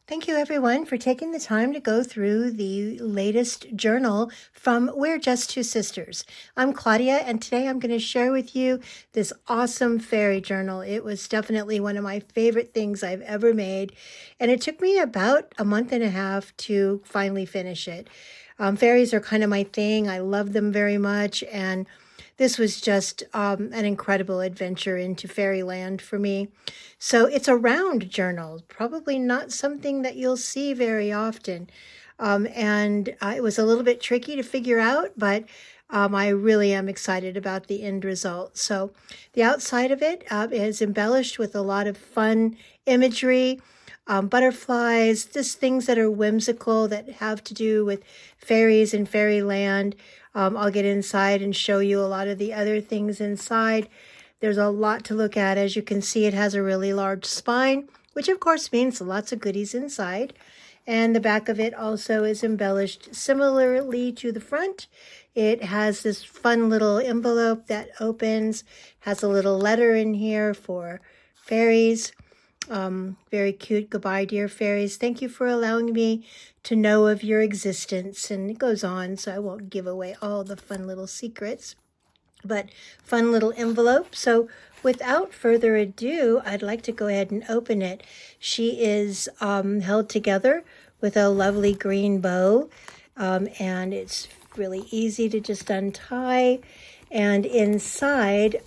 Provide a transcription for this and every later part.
Thank you, everyone, for taking the time to go through the latest journal from We're Just Two Sisters. I'm Claudia, and today I'm going to share with you this awesome fairy journal. It was definitely one of my favorite things I've ever made, and it took me about a month and a half to finally finish it. Fairies are kind of my thing. I love them very much, and this was just an incredible adventure into fairyland for me. So it's a round journal, probably not something that you'll see very often. And it was a little bit tricky to figure out, but I really am excited about the end result. So the outside of it is embellished with a lot of fun imagery, butterflies, just things that are whimsical that have to do with fairies and fairyland. I'll get inside and show you a lot of the other things inside. There's a lot to look at. As you can see, it has a really large spine, which of course means lots of goodies inside. And the back of it also is embellished similarly to the front. It has this fun little envelope that opens, has a little letter in here for fairies. Very cute. Goodbye, dear fairies. Thank you for allowing me to know of your existence. And it goes on, so I won't give away all the fun little secrets, but fun little envelope. So without further ado, I'd like to go ahead and open it. She is held together with a lovely green bow, and it's really easy to just untie. And inside,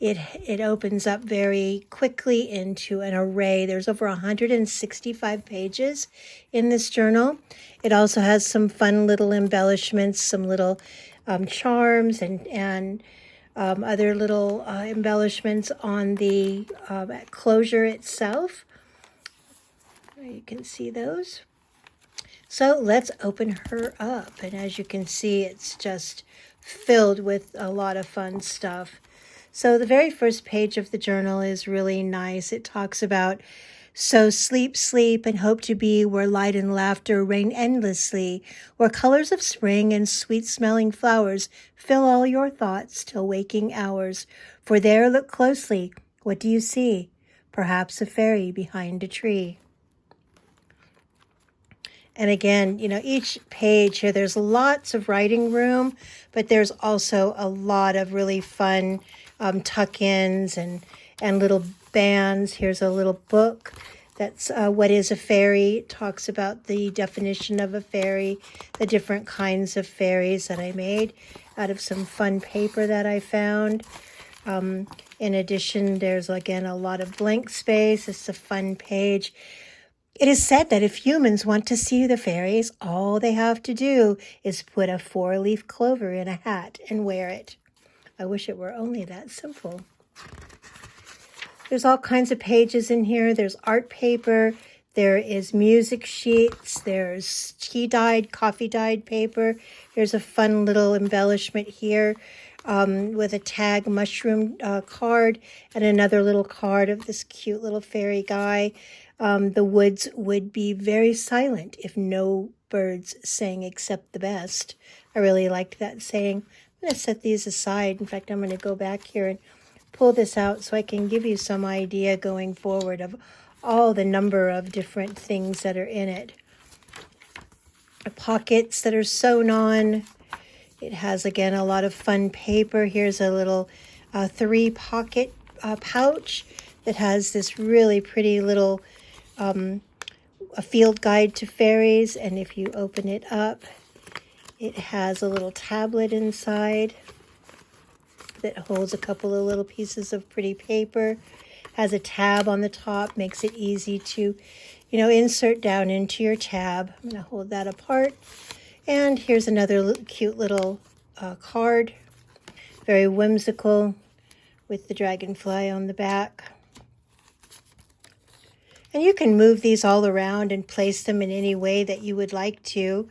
it opens up very quickly into an array. There's over 165 pages in this journal. It also has some fun little embellishments, some little charms and other little embellishments on the closure itself. You can see those. So let's open her up. And as you can see, it's just filled with a lot of fun stuff. So the very first page of the journal is really nice. It talks about, so sleep, sleep, and hope to be where light and laughter reign endlessly, where colors of spring and sweet-smelling flowers fill all your thoughts till waking hours. For there, look closely. What do you see? Perhaps a fairy behind a tree. And again, each page here, there's lots of writing room, but there's also a lot of really fun tuck-ins and little bands. Here's a little book that's What is a Fairy? It talks about the definition of a fairy, the different kinds of fairies that I made out of some fun paper that I found. In addition, there's again a lot of blank space. It's a fun page. It is said that if humans want to see the fairies, all they have to do is put a 4-leaf clover in a hat and wear it. I wish it were only that simple. There's all kinds of pages in here. There's art paper. There is music sheets. There's tea-dyed, coffee-dyed paper. There's a fun little embellishment here with a tag mushroom card and another little card of this cute little fairy guy. The woods would be very silent if no birds sang except the best. I really liked that saying. I'm going to set these aside. In fact, I'm going to go back here and pull this out so I can give you some idea going forward of all the number of different things that are in it. Pockets that are sewn on. It has, again, a lot of fun paper. Here's a little 3-pocket pouch that has this really pretty little a field guide to fairies. And if you open it up, it has a little tablet inside that holds a couple of little pieces of pretty paper. Has a tab on the top, makes it easy to, insert down into your tab. I'm going to hold that apart. And here's another cute little card, very whimsical, with the dragonfly on the back. And you can move these all around and place them in any way that you would like to.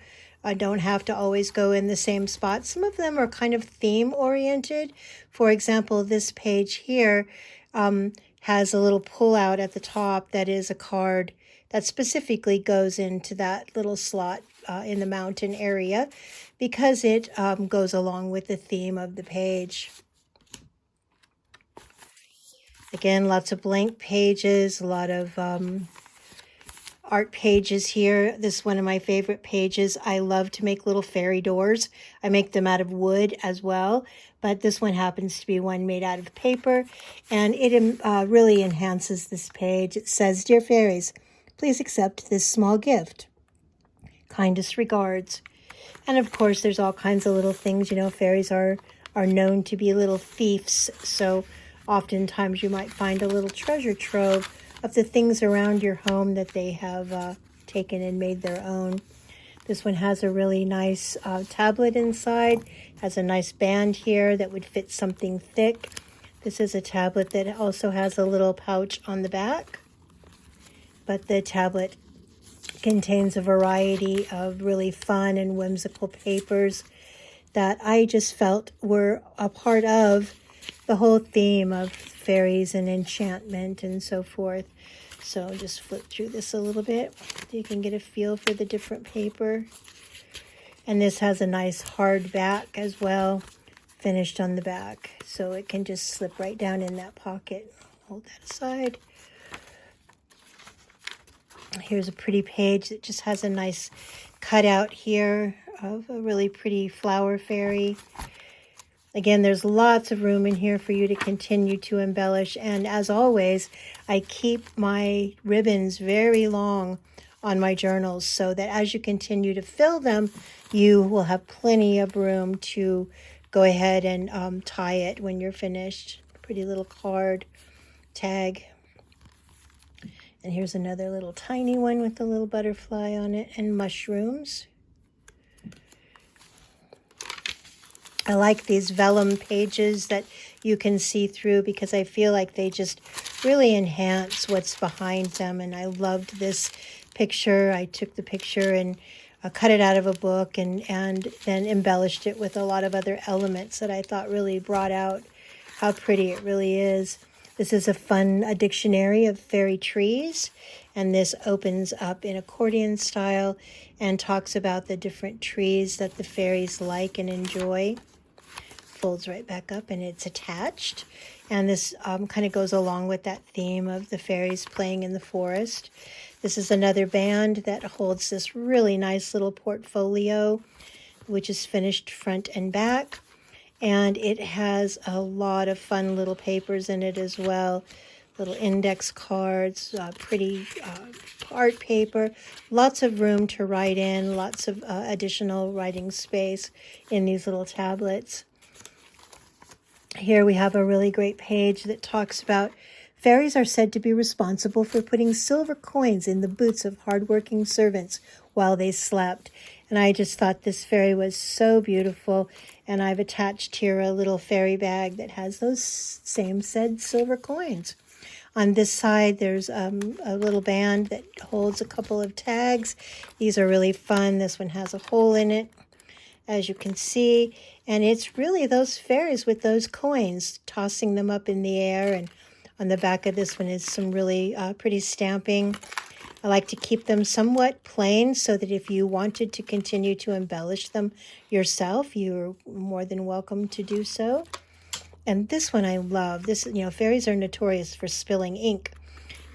Don't have to always go in the same spot. Some of them are kind of theme-oriented. For example, this page here has a little pull-out at the top that is a card that specifically goes into that little slot in the mountain area because it goes along with the theme of the page. Again, lots of blank pages, a lot of art pages here. This is one of my favorite pages. I love to make little fairy doors. I make them out of wood as well, but this one happens to be one made out of paper, and it really enhances this page. It says, "Dear fairies, please accept this small gift. Kindest regards." And of course, there's all kinds of little things. You know, fairies are known to be little thieves, so oftentimes you might find a little treasure trove of the things around your home that they have taken and made their own. This one has a really nice tablet inside, has a nice band here that would fit something thick. This is a tablet that also has a little pouch on the back, but the tablet contains a variety of really fun and whimsical papers that I just felt were a part of the whole theme of fairies and enchantment and so forth. So just flip through this a little bit so you can get a feel for the different paper. And this has a nice hard back as well, finished on the back, so it can just slip right down in that pocket. Hold that aside. Here's a pretty page that just has a nice cutout here of a really pretty flower fairy. Again, there's lots of room in here for you to continue to embellish. And as always, I keep my ribbons very long on my journals so that as you continue to fill them, you will have plenty of room to go ahead and tie it when you're finished. Pretty little card tag. And here's another little tiny one with a little butterfly on it and mushrooms. I like these vellum pages that you can see through because I feel like they just really enhance what's behind them. And I loved this picture. I took the picture and cut it out of a book and then embellished it with a lot of other elements that I thought really brought out how pretty it really is. This is a dictionary of fairy trees, and this opens up in accordion style and talks about the different trees that the fairies like and enjoy. Folds right back up and it's attached. And this kind of goes along with that theme of the fairies playing in the forest. This is another band that holds this really nice little portfolio, which is finished front and back. And it has a lot of fun little papers in it as well. Little index cards, pretty art paper, lots of room to write in, lots of additional writing space in these little tablets. Here we have a really great page that talks about fairies are said to be responsible for putting silver coins in the boots of hardworking servants while they slept. And I just thought this fairy was so beautiful. And I've attached here a little fairy bag that has those same said silver coins. On this side, there's a little band that holds a couple of tags. These are really fun. This one has a hole in it, as you can see. And it's really those fairies with those coins, tossing them up in the air. And on the back of this one is some really pretty stamping. I like to keep them somewhat plain so that if you wanted to continue to embellish them yourself, you're more than welcome to do so. And this one I love. This, fairies are notorious for spilling ink.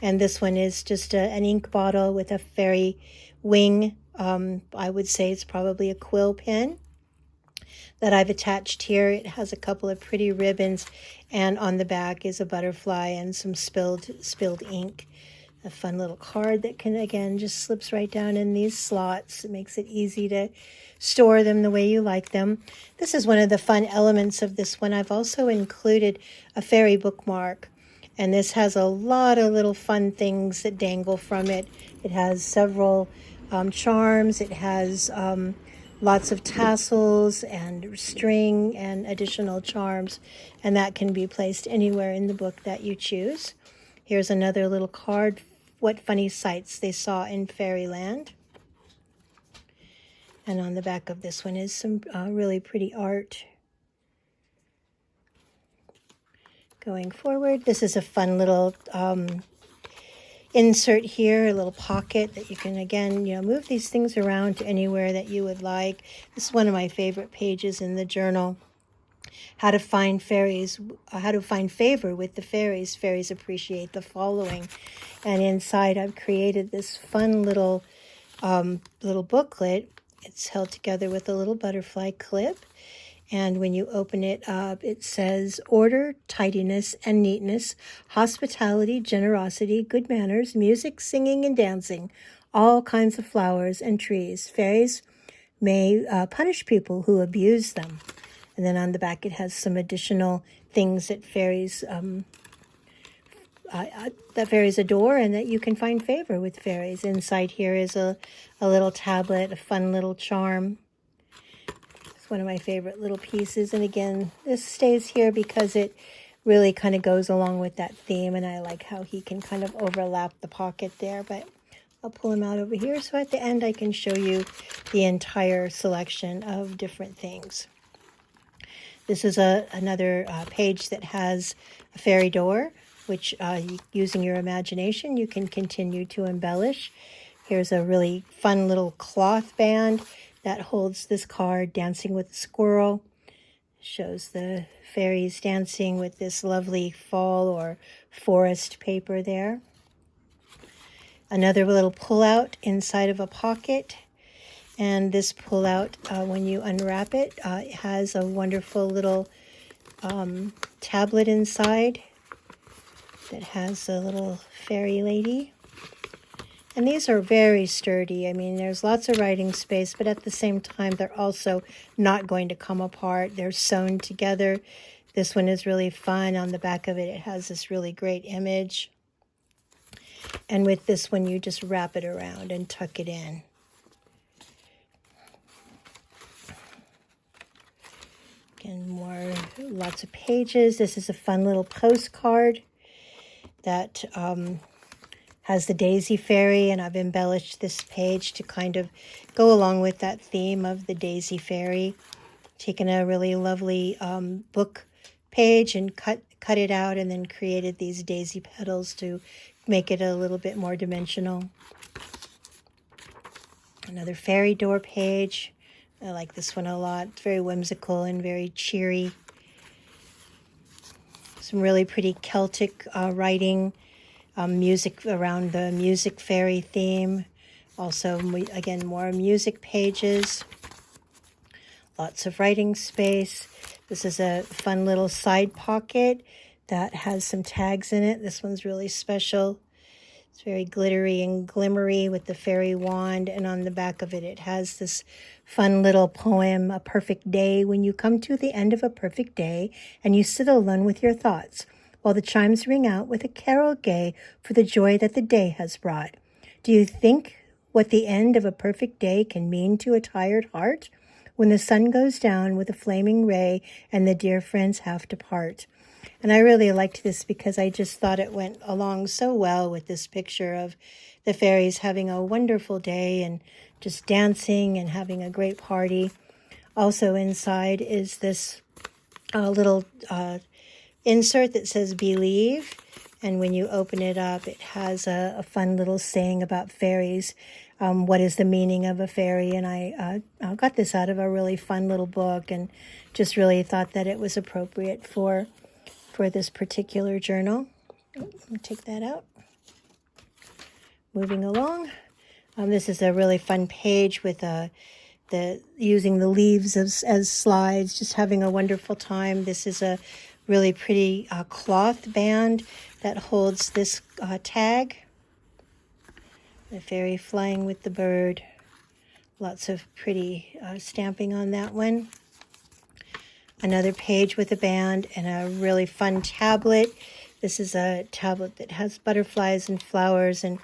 And this one is just an ink bottle with a fairy wing. I would say it's probably a quill pen that I've attached here. It has a couple of pretty ribbons, and on the back is a butterfly and some spilled ink. A fun little card that can, again, just slips right down in these slots. It makes it easy to store them the way you like them. This is one of the fun elements of this one. I've also included a fairy bookmark, and this has a lot of little fun things that dangle from it. It has several charms. It has lots of tassels and string and additional charms, and that can be placed anywhere in the book that you choose. Here's another little card, what funny sights they saw in fairyland. And on the back of this one is some really pretty art. Going forward, this is a fun little insert here, a little pocket that you can, again, move these things around to anywhere that you would like. This is one of my favorite pages in the journal. How to find favor with the fairies. Fairies appreciate the following. And inside I've created this fun little booklet. It's held together with a little butterfly clip. And when you open it up, it says order, tidiness, and neatness, hospitality, generosity, good manners, music, singing, and dancing, all kinds of flowers and trees. Fairies may punish people who abuse them. And then on the back, it has some additional things that fairies adore and that you can find favor with fairies. Inside here is a little tablet, a fun little charm. It's one of my favorite little pieces. And again, this stays here because it really kind of goes along with that theme. And I like how he can kind of overlap the pocket there. But I'll pull him out over here so at the end I can show you the entire selection of different things. This is another page that has a fairy door, which using your imagination you can continue to embellish. Here's a really fun little cloth band that holds this card, Dancing with a Squirrel. Shows the fairies dancing with this lovely fall or forest paper there. Another little pullout inside of a pocket. And this pullout, when you unwrap it, it has a wonderful little tablet inside that has a little fairy lady. And these are very sturdy. I mean, there's lots of writing space, but at the same time, they're also not going to come apart. They're sewn together. This one is really fun. On the back of it, it has this really great image. And with this one, you just wrap it around and tuck it in. Again, lots of pages. This is a fun little postcard that has the Daisy Fairy, and I've embellished this page to kind of go along with that theme of the Daisy Fairy. Taken a really lovely book page and cut it out, and then created these daisy petals to make it a little bit more dimensional. Another fairy door page. I like this one a lot. It's very whimsical and very cheery. Some really pretty Celtic writing. Music around the music fairy theme. Also, again, more music pages. Lots of writing space. This is a fun little side pocket that has some tags in it. This one's really special. It's very glittery and glimmery with the fairy wand. And on the back of it, it has this fun little poem, A Perfect Day. When you come to the end of a perfect day and you sit alone with your thoughts, while the chimes ring out with a carol gay for the joy that the day has brought. Do you think what the end of a perfect day can mean to a tired heart? When the sun goes down with a flaming ray and the dear friends have to part. And I really liked this because I just thought it went along so well with this picture of the fairies having a wonderful day and just dancing and having a great party. Also inside is this little insert that says believe, and when you open it up it has a fun little saying about fairies. What is the meaning of a fairy? And I got this out of a really fun little book and just really thought that it was appropriate for this particular journal. Let me take that out. Moving along. This is a really fun page with using the leaves as slides, just having a wonderful time. This is a really pretty cloth band that holds this tag. The fairy flying with the bird. Lots of pretty stamping on that one. Another page with a band and a really fun tablet. This is a tablet that has butterflies and flowers and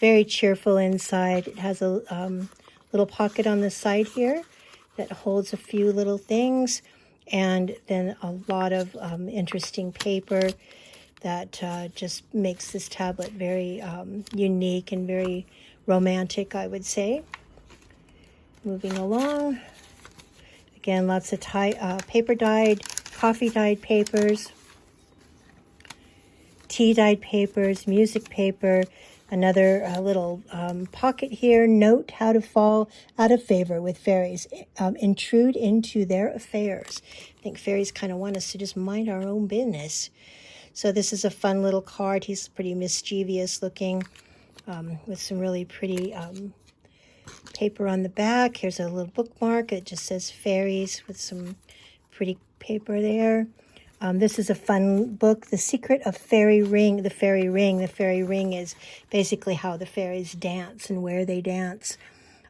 very cheerful inside. It has a little pocket on the side here that holds a few little things. And then a lot of interesting paper that just makes this tablet very unique and very romantic, I would say. Moving along. Again, lots of paper-dyed, coffee-dyed papers, tea-dyed papers, music paper. Another little pocket here. Note how to fall out of favor with fairies. Intrude into their affairs. I think fairies kind of want us to just mind our own business. So this is a fun little card. He's pretty mischievous looking, with some really pretty paper on the back. Here's a little bookmark. It just says fairies with some pretty paper there. This is a fun book, The Secret of Fairy Ring, The Fairy Ring. The Fairy Ring is basically how the fairies dance and where they dance.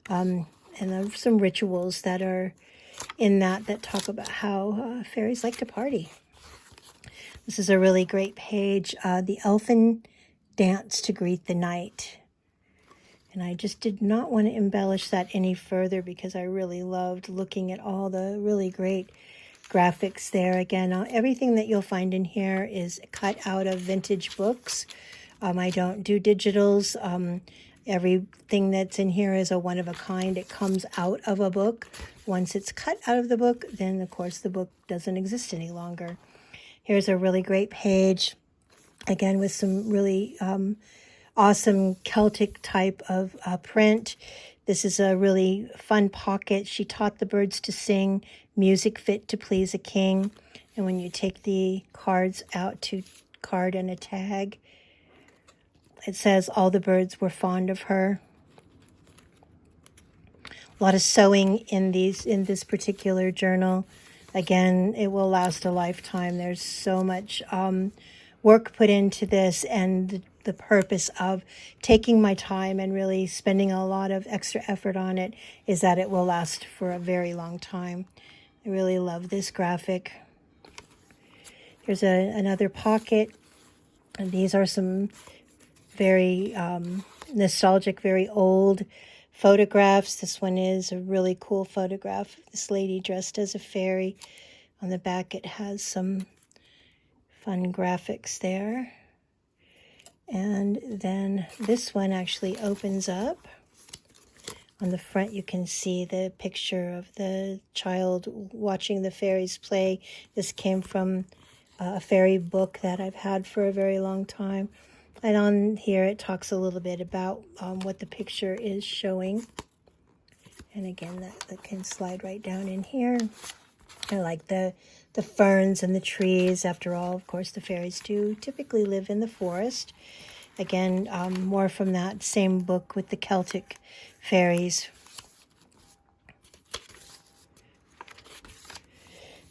And there's some rituals that are in that talk about how fairies like to party. This is a really great page, The Elfin Dance to Greet the Night. And I just did not want to embellish that any further because I really loved looking at all the really great graphics there. Again, everything that you'll find in here is cut out of vintage books. I don't do digitals. Everything that's in here is a one-of-a-kind. It comes out of a book. Once it's cut out of the book, then, of course, the book doesn't exist any longer. Here's a really great page, again, with some really awesome Celtic type of print. This is a really fun pocket. She taught the birds to sing, music fit to please a king. And when you take the cards out to card and a tag, it says all the birds were fond of her. A lot of sewing in this particular journal. Again, it will last a lifetime. There's so much work put into this, and the purpose of taking my time and really spending a lot of extra effort on it is that it will last for a very long time. I really love this graphic. Here's another pocket, and these are some very nostalgic, very old photographs. This one is a really cool photograph of this lady dressed as a fairy. On the back it has some fun graphics there. And then this one actually opens up. On the front you can see the picture of the child watching the fairies play. This came from a fairy book that I've had for a very long time. And on here it talks a little bit about what the picture is showing. And again, that can slide right down in here. I like the ferns and the trees. After all, of course, the fairies do typically live in the forest. Again, more from that same book with the Celtic fairies.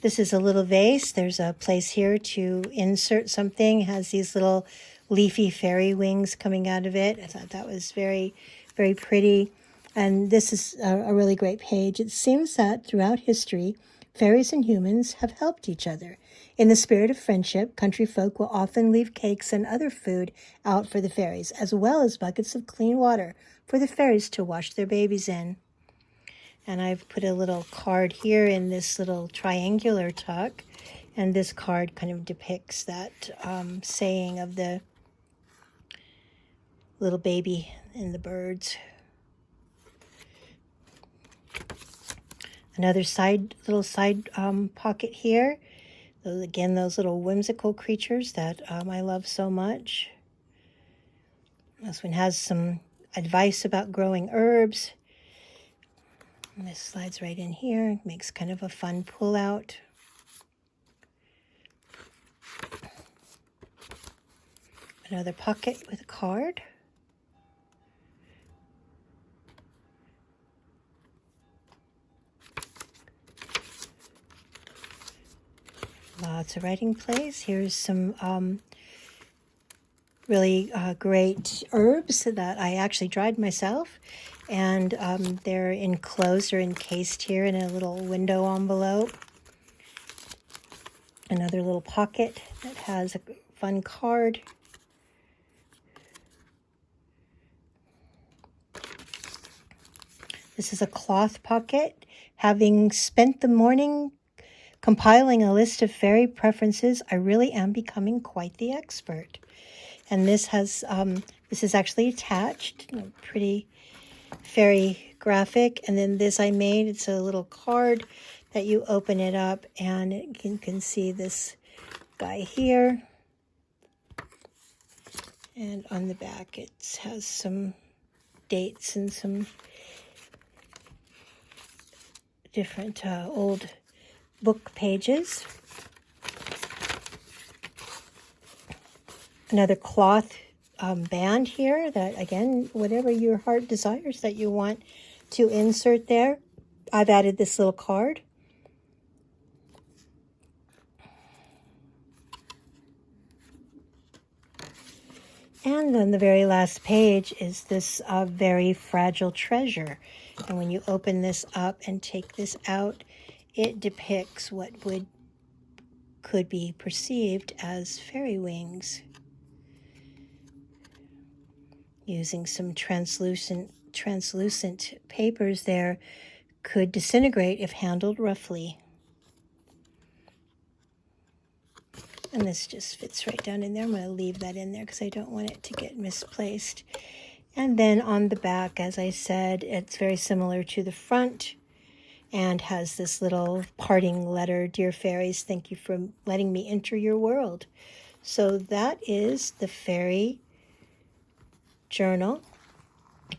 This is a little vase. There's a place here to insert something. It has these little leafy fairy wings coming out of it. I thought that was very, very pretty. And this is a really great page. It seems that throughout history, fairies and humans have helped each other. In the spirit of friendship, country folk will often leave cakes and other food out for the fairies, as well as buckets of clean water for the fairies to wash their babies in. And I've put a little card here in this little triangular tuck. And this card kind of depicts that saying of the little baby and the birds. Another little side pocket here. Those little whimsical creatures that I love so much. This one has some advice about growing herbs. And this slides right in here. Makes kind of a fun pull out. Another pocket with a card. Lots of writing place. Here's some really great herbs that I actually dried myself. And they're enclosed or encased here in a little window envelope. Another little pocket that has a fun card. This is a cloth pocket. Having spent the morning compiling a list of fairy preferences, I really am becoming quite the expert. And this has this is actually attached, pretty fairy graphic. And then this I made, it's a little card that you open it up, and you can see this guy here. And on the back it has some dates and some different old book pages. another cloth band here that, again, whatever your heart desires that you want to insert there. I've added this little card. And then the very last page is this very fragile treasure. And when you open this up and take this out, it depicts what could be perceived as fairy wings. Using some translucent papers there, could disintegrate if handled roughly. And this just fits right down in there. I'm going to leave that in there because I don't want it to get misplaced. And then on the back, as I said, it's very similar to the front and has this little parting letter. Dear fairies, thank you for letting me enter your world. So that is the fairy journal,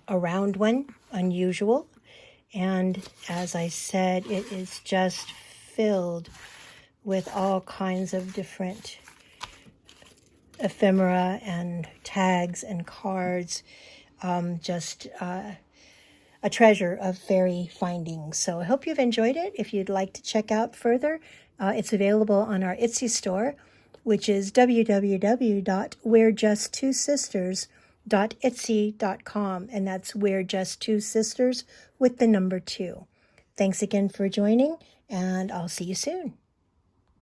a round one, unusual. And as I said, it is just filled with all kinds of different ephemera and tags and cards. Just a treasure of fairy findings. So I hope you've enjoyed it. If you'd like to check out further, it's available on our Etsy store, which is www.we'rejusttwosisters.etsy.com, and that's We're Just Two Sisters with the number 2. Thanks again for joining, and I'll see you soon.